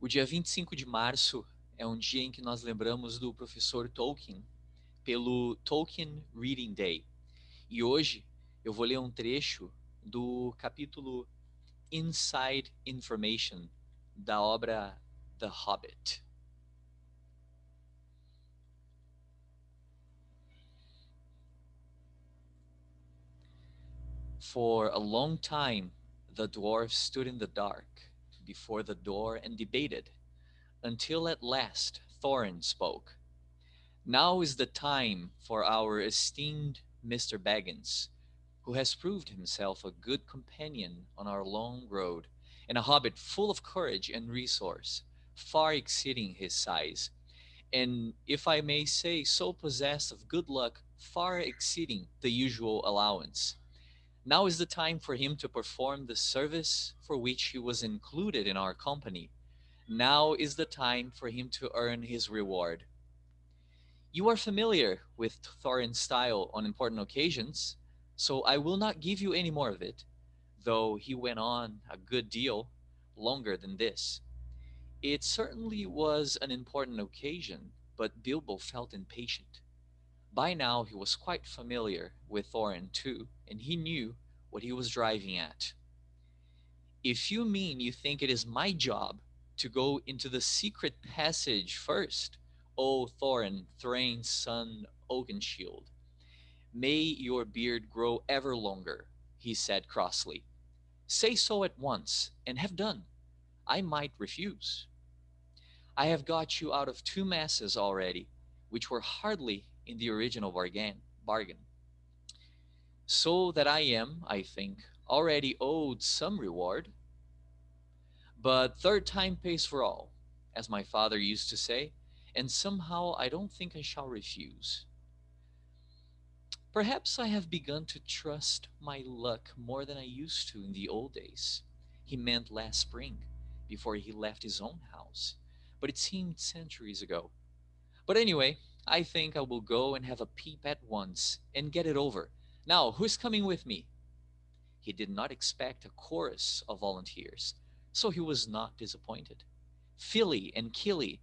O dia 25 de março é um dia em que nós lembramos do professor Tolkien pelo Tolkien Reading Day. E hoje eu vou ler um trecho do capítulo Inside Information da obra The Hobbit. For a long time, the dwarf stood in the dark before the door and debated, until at last Thorin spoke. Now is the time for our esteemed Mr. Baggins, who has proved himself a good companion on our long road, and a hobbit full of courage and resource, far exceeding his size, and, if I may say so, possessed of good luck far exceeding the usual allowance. Now is the time for him to perform the service for which he was included in our company. Now is the time for him to earn his reward. You are familiar with Thorin's style on important occasions, so I will not give you any more of it, though he went on a good deal longer than this. It certainly was an important occasion, but Bilbo felt impatient. By now he was quite familiar with Thorin too, and he knew what he was driving at. If you mean you think it is my job to go into the secret passage first, O Thorin, Thrain's son Oakenshield, may your beard grow ever longer, he said crossly. Say so at once, and have done. I might refuse. I have got you out of 2 masses already, which were hardly in the original bargain. So that I am, I think, already owed some reward. But third time pays for all, as my father used to say, and somehow I don't think I shall refuse. Perhaps I have begun to trust my luck more than I used to in the old days. He meant last spring, before he left his own house, but it seemed centuries ago. But anyway, I think I will go and have a peep at once and get it over. Now, who's coming with me? He did not expect a chorus of volunteers, so he was not disappointed. Philly and Killy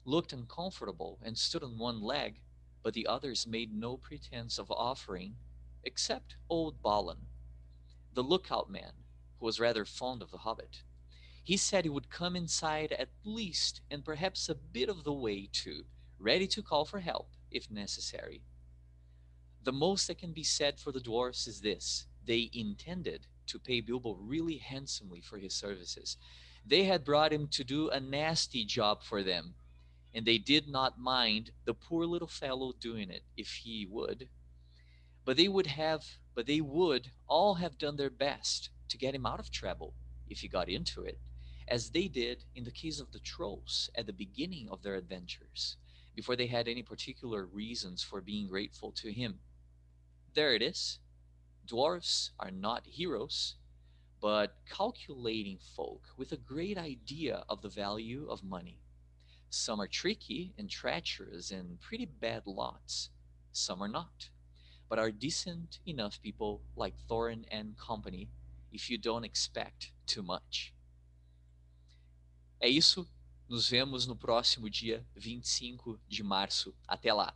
looked uncomfortable and stood on one leg, but the others made no pretense of offering, except old Balin, the lookout man, who was rather fond of the Hobbit. He said he would come inside at least, and perhaps a bit of the way too, ready to call for help if necessary. The most that can be said for the dwarfs is this: they intended to pay Bilbo really handsomely for his services. They had brought him to do a nasty job for them, and they did not mind the poor little fellow doing it if he would. But they would all have done their best to get him out of trouble if he got into it, as they did in the case of the trolls at the beginning of their adventures, before they had any particular reasons for being grateful to him. There it is. Dwarfs are not heroes, but calculating folk with a great idea of the value of money. Some are tricky and treacherous and pretty bad lots. Some are not, but are decent enough people like Thorin and company if you don't expect too much. É isso. Nos vemos no próximo dia 25 de março. Até lá!